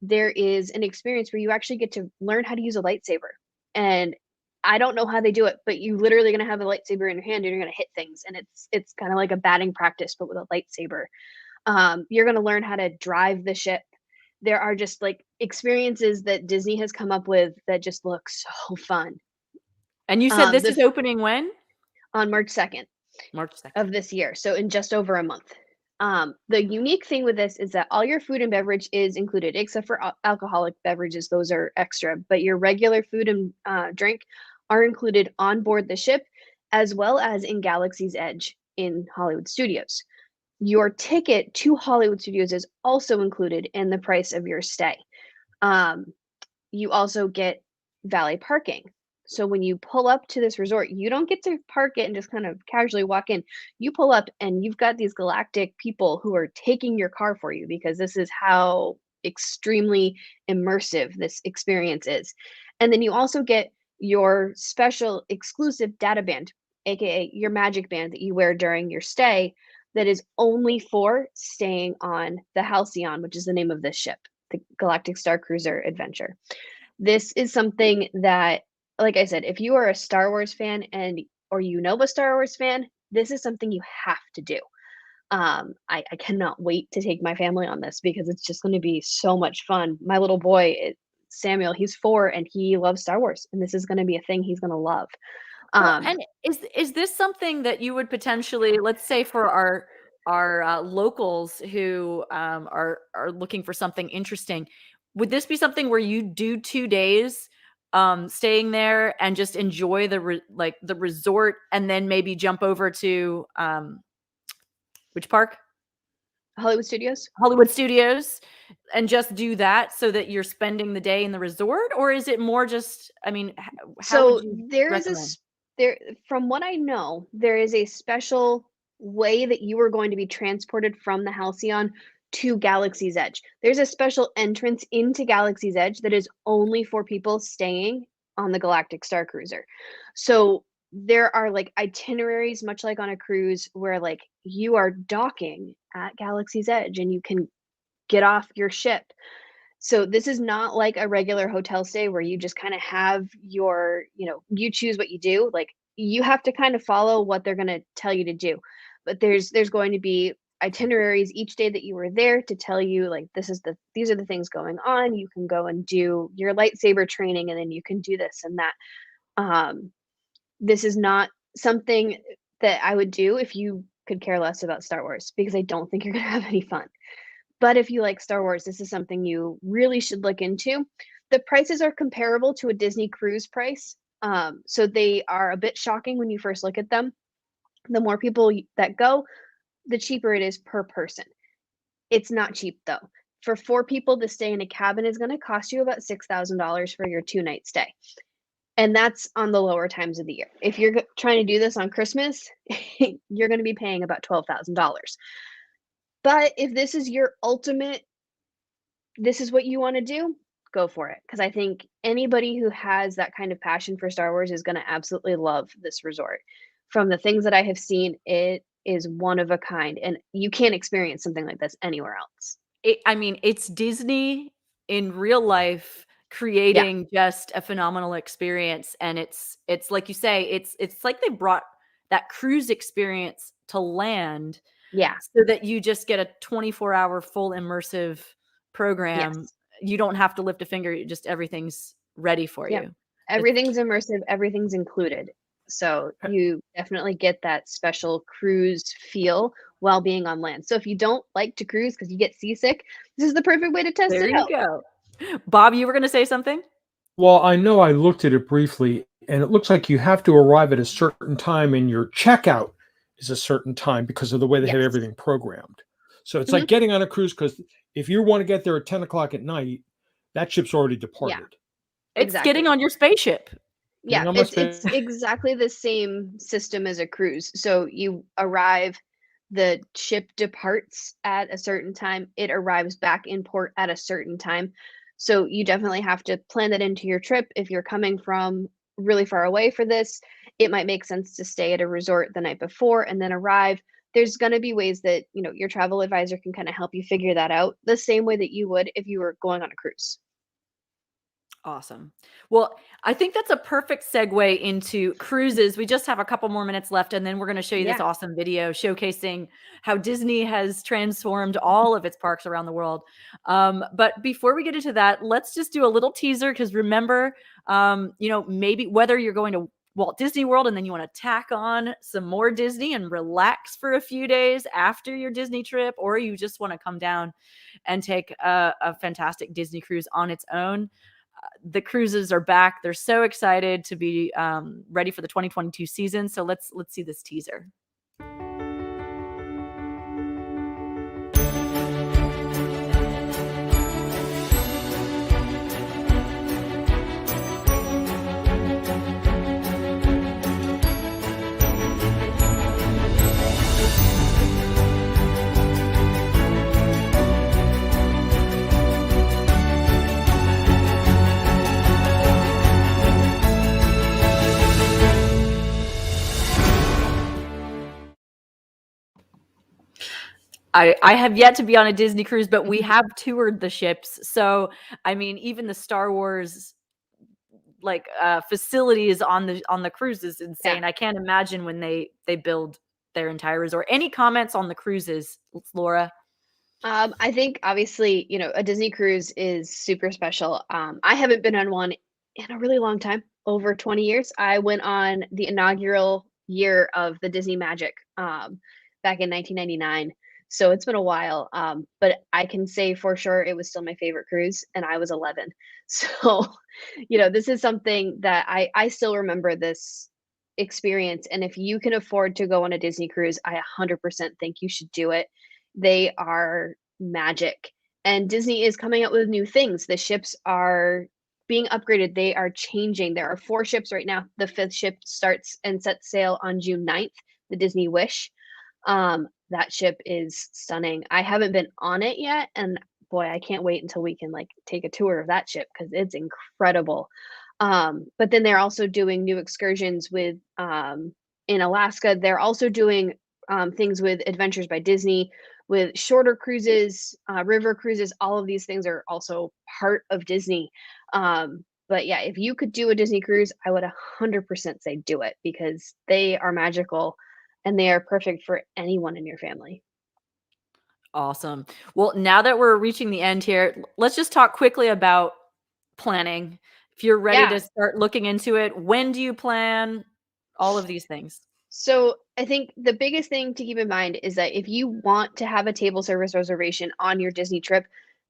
There is an experience where you actually get to learn how to use a lightsaber. And I don't know how they do it, but you literally going to have a lightsaber in your hand and you're going to hit things. And it's kind of like a batting practice, but with a lightsaber. You're going to learn how to drive the ship. There are just like experiences that Disney has come up with that just look so fun. And you said this is opening when? On March 2nd. March 2nd. Of this year. So in just over a month. The unique thing with this is that all your food and beverage is included, except for alcoholic beverages. Those are extra, but your regular food and drink are included on board the ship, as well as in Galaxy's Edge in Hollywood Studios. Your ticket to Hollywood Studios is also included in the price of your stay. You also get valet parking. So when you pull up to this resort, you don't get to park it and just kind of casually walk in. You pull up and you've got these galactic people who are taking your car for you, because this is how extremely immersive this experience is. And then you also get your special exclusive data band, aka your magic band that you wear during your stay, that is only for staying on the Halcyon, which is the name of this ship, the Galactic Star Cruiser Adventure. This is something that, like I said, if you are a Star Wars fan or you know a Star Wars fan, this is something you have to do. I cannot wait to take my family on this because it's just going to be so much fun. My little boy, Samuel, he's 4 and he loves Star Wars, and this is going to be a thing he's going to love. And is this something that you would potentially, let's say for our locals who are looking for something interesting, would this be something where you do 2 days staying there and just enjoy the resort, and then maybe jump over to which park? Hollywood Studios. Hollywood Studios, and just do that so that you're spending the day in the resort? Or is it more just, I mean, how would you recommend? From what I know, there is a special way that you are going to be transported from the Halcyon to Galaxy's Edge. There's a special entrance into Galaxy's Edge that is only for people staying on the Galactic Star Cruiser. So there are like itineraries, much like on a cruise, where like you are docking at Galaxy's Edge and you can get off your ship. So this is not like a regular hotel stay where you just kind of have your, you choose what you do. Like you have to kind of follow what they're going to tell you to do. But there's going to be itineraries each day that you were there to tell you like these are the things going on. You can go and do your lightsaber training, and then you can do this and that. This is not something that I would do if you could care less about Star Wars, because I don't think you're going to have any fun. But if you like Star Wars, this is something you really should look into. The prices are comparable to a Disney cruise price. So they are a bit shocking when you first look at them. The more people that go, the cheaper it is per person. It's not cheap though. For 4 people to stay in a cabin is going to cost you about $6,000 for your 2-night stay. And that's on the lower times of the year. If you're trying to do this on Christmas, you're going to be paying about $12,000. But if this is your ultimate, this is what you want to do, go for it. Because I think anybody who has that kind of passion for Star Wars is going to absolutely love this resort. From the things that I have seen, it is one of a kind, and you can't experience something like this anywhere else. I mean, it's Disney in real life Yeah. creating just a phenomenal experience, and it's like you say, it's like they brought that cruise experience to land Yeah. so that you just get a 24-hour full immersive program. Yes. You don't have to lift a finger, just everything's ready for Yeah. you. It's Everything's immersive, everything's included. So you definitely get that special cruise feel while being on land. So if you don't like to cruise because you get seasick, this is the perfect way to test There it you out. go. Bob, you were gonna say something? Well, I know I looked at it briefly, and it looks like you have to arrive at a certain time, and your checkout is a certain time because of the way they have Yes. everything programmed. So it's Mhm. like getting on a cruise because if you want to get there at 10 o'clock at night, that ship's already Yeah. departed. It's getting Exactly. on your spaceship. Yeah, Getting on my it's space. exactly the same system as a cruise. So you arrive, the ship departs at a certain time, it arrives back in port at a certain time. So you definitely have to plan that into your trip. If you're coming from really far away for this, it might make sense to stay at a resort the night before and then arrive. There's going to be ways that, your travel advisor can kind of help you figure that out the same way that you would if you were going on a cruise. Awesome. Well, I think that's a perfect segue into cruises. We just have a couple more minutes left, and then we're going to show you this Yeah. awesome video showcasing how Disney has transformed all of its parks around the world. But before we get into that, let's just do a little teaser because remember, maybe whether you're going to Walt Disney World and then you want to tack on some more Disney and relax for a few days after your Disney trip, or you just want to come down and take a fantastic Disney cruise on its own. The cruises are back. They're so excited to be ready for the 2022 season. So let's see this teaser. I have yet to be on a Disney cruise, but we have toured the ships. So, I mean, even the Star Wars facilities on the cruise is insane. Yeah. I can't imagine when they build their entire resort. Any comments on the cruises, Laura? I think obviously, a Disney cruise is super special. I haven't been on one in a really long time, over 20 years. I went on the inaugural year of the Disney Magic back in 1999. So it's been a while. But I can say for sure it was still my favorite cruise, and I was 11. So, this is something that I still remember this experience. And if you can afford to go on a Disney cruise, I 100% think you should do it. They are magic. And Disney is coming out with new things. The ships are being upgraded. They are changing. There are 4 ships right now. The 5th ship starts and sets sail on June 9th, the Disney Wish. That ship is stunning. I haven't been on it yet, and boy, I can't wait until we can take a tour of that ship because it's incredible. But then they're also doing new excursions with in Alaska. They're also doing things with Adventures by Disney, with shorter cruises, river cruises. All of these things are also part of Disney. But yeah, if you could do a Disney cruise, I would 100% say do it because they are magical and they are perfect for anyone in your family. Awesome. Well, now that we're reaching the end here, let's just talk quickly about planning. If you're ready to Yeah. start looking into it, when do you plan? All of these things. So I think the biggest thing to keep in mind is that if you want to have a table service reservation on your Disney trip,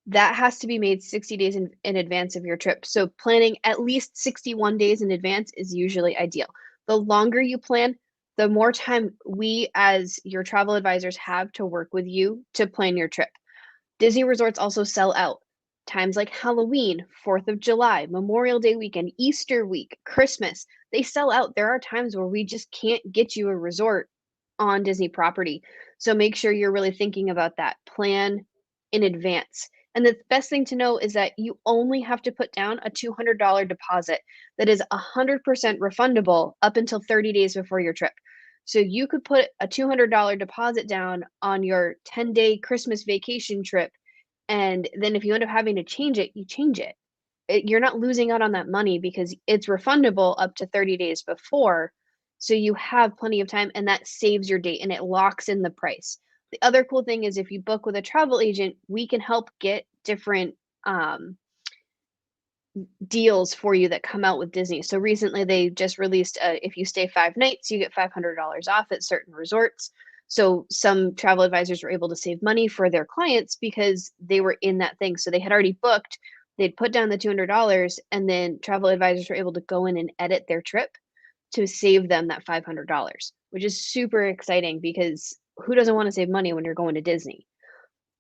that has to be made 60 days in advance of your trip. So planning at least 61 days in advance is usually ideal. The longer you plan, the more time we as your travel advisors have to work with you to plan your trip. Disney resorts also sell out. Times like Halloween, 4th of July, Memorial Day weekend, Easter week, Christmas, they sell out. There are times where we just can't get you a resort on Disney property. So make sure you're really thinking about that. Plan in advance. And the best thing to know is that you only have to put down a $200 deposit that is 100% refundable up until 30 days before your trip. So you could put a $200 deposit down on your 10-day Christmas vacation trip. And then if you end up having to change it, you change it. You're not losing out on that money because it's refundable up to 30 days before. So you have plenty of time and that saves your date and it locks in the price. The other cool thing is if you book with a travel agent, we can help get different deals for you that come out with Disney. So recently they just released if you stay 5 nights, you get $500 off at certain resorts. So some travel advisors were able to save money for their clients because they were in that thing. So they had already booked, they'd put down the $200 and then travel advisors were able to go in and edit their trip to save them that $500, which is super exciting because who doesn't want to save money when you're going to Disney?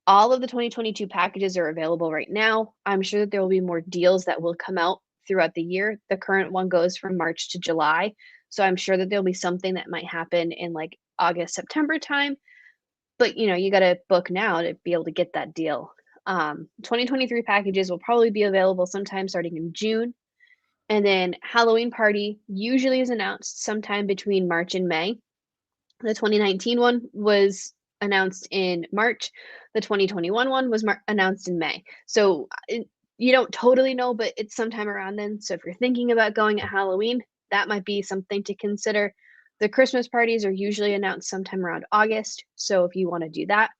All of the 2022 packages are available right now. I'm sure that there will be more deals that will come out throughout the year. The current one goes from March to July. So I'm sure that there'll be something that might happen in like August, September time. But you got to book now to be able to get that deal. 2023 packages will probably be available sometime starting in June. And then Halloween party usually is announced sometime between March and May. The 2019 one was announced in March. The 2021 one was announced in May. So you don't totally know, but it's sometime around then. So if you're thinking about going at Halloween, that might be something to consider. The Christmas parties are usually announced sometime around August. So if you want to do that,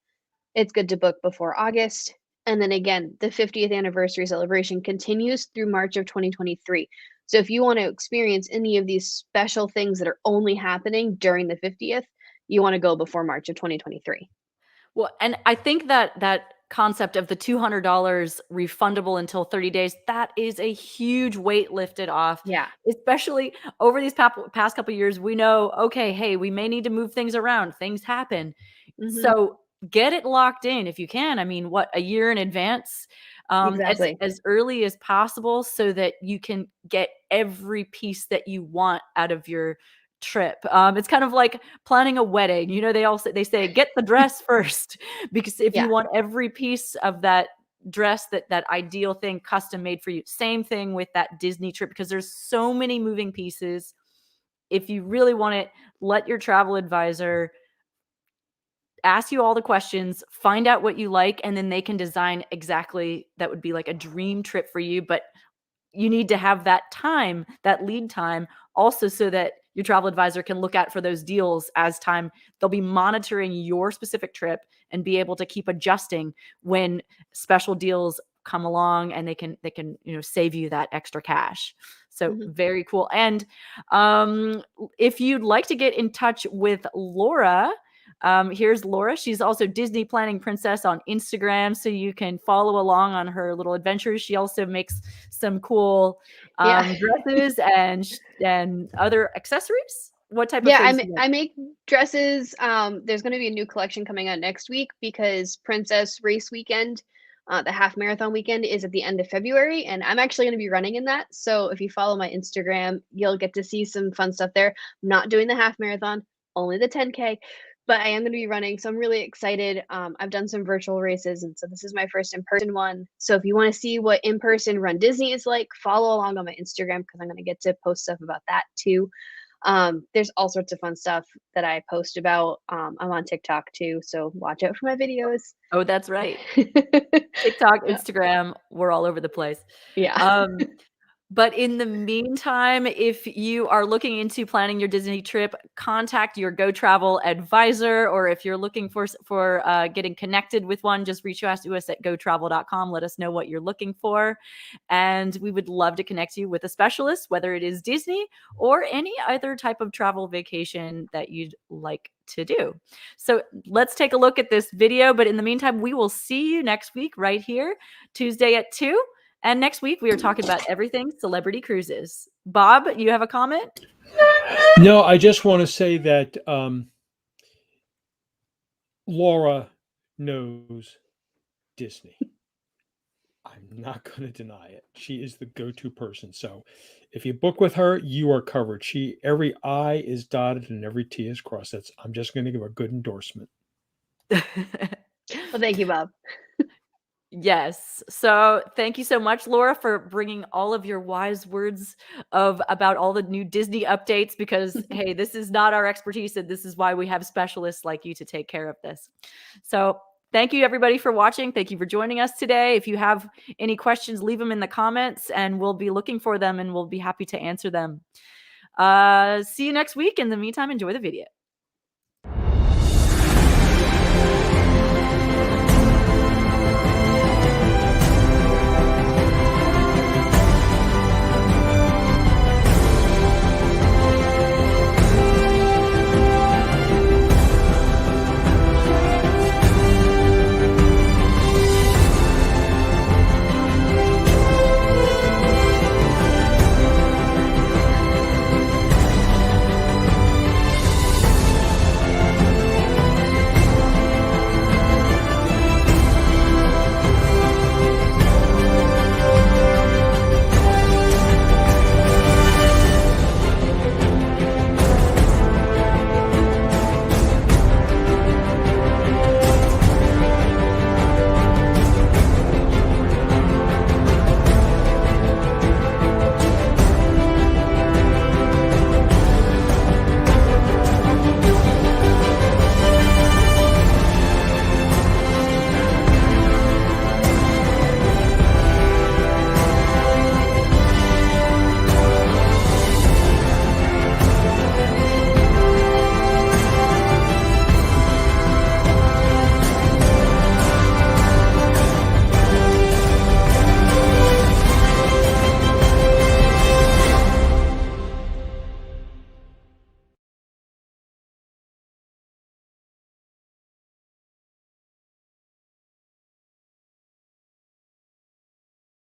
it's good to book before August. And then again, the 50th anniversary celebration continues through March of 2023. So if you want to experience any of these special things that are only happening during the 50th, you want to go before March of 2023. Well, and I think that concept of the $200 refundable until 30 days, that is a huge weight lifted off. Yeah. Especially over these past couple of years, we know, okay, hey, we may need to move things around. Things happen. Mhm. So get it locked in if you can. I mean, a year in advance, Exactly. as early as possible so that you can get every piece that you want out of your trip. It's kind of like planning a wedding. They say get the dress first because if you want every piece of that dress, that ideal thing custom made for you. Same thing with that Disney trip because there's so many moving pieces. If you really want it, let your travel advisor ask you all the questions, find out what you like, and then they can design exactly that would be like a dream trip for you. But you need to have that time, that lead time, also so that your travel advisor can look out for those deals as time. They'll be monitoring your specific trip and be able to keep adjusting when special deals come along, and they can save you that extra cash. So very cool. And if you'd like to get in touch with Laura, here's Laura. She's also Disney Planning Princess on Instagram, so you can follow along on her little adventures. She also makes some cool dresses and other accessories. What type of things? I make dresses. There's going to be a new collection coming out next week because Princess Race Weekend, the half marathon weekend, is at the end of February, and I'm actually going to be running in that. So if you follow my Instagram, you'll get to see some fun stuff there. I'm not doing the half marathon, only the 10K. But I am going to be running, so I'm really excited. I've done some virtual races, and so this is my first in-person one. So if you want to see what in-person Run Disney is like, follow along on my Instagram because I'm going to get to post stuff about that too. There's all sorts of fun stuff that I post about. I'm on TikTok too, so watch out for my videos. Oh, that's right. TikTok, Instagram, we're all over the place. Yeah. But in the meantime, if you are looking into planning your Disney trip, contact your Go Travel advisor, or if you're looking for getting connected with one, just reach out to us at gotravel.com. Let us know what you're looking for, and we would love to connect you with a specialist, whether it is Disney or any other type of travel vacation that you'd like to do. So let's take a look at this video. But in the meantime, we will see you next week right here, Tuesday at 2. And next week, we are talking about everything celebrity cruises. Bob, you have a comment? No, I just want to say that Laura knows Disney. I'm not going to deny it. She is the go-to person. So if you book with her, you are covered. Every I is dotted and every T is crossed. I'm just going to give a good endorsement. Well, thank you, Bob. Yes. So thank you so much, Laura, for bringing all of your wise words about all the new Disney updates, because, hey, this is not our expertise, and this is why we have specialists like you to take care of this. So thank you, everybody, for watching. Thank you for joining us today. If you have any questions, leave them in the comments, and we'll be looking for them, and we'll be happy to answer them. See you next week. In the meantime, enjoy the video.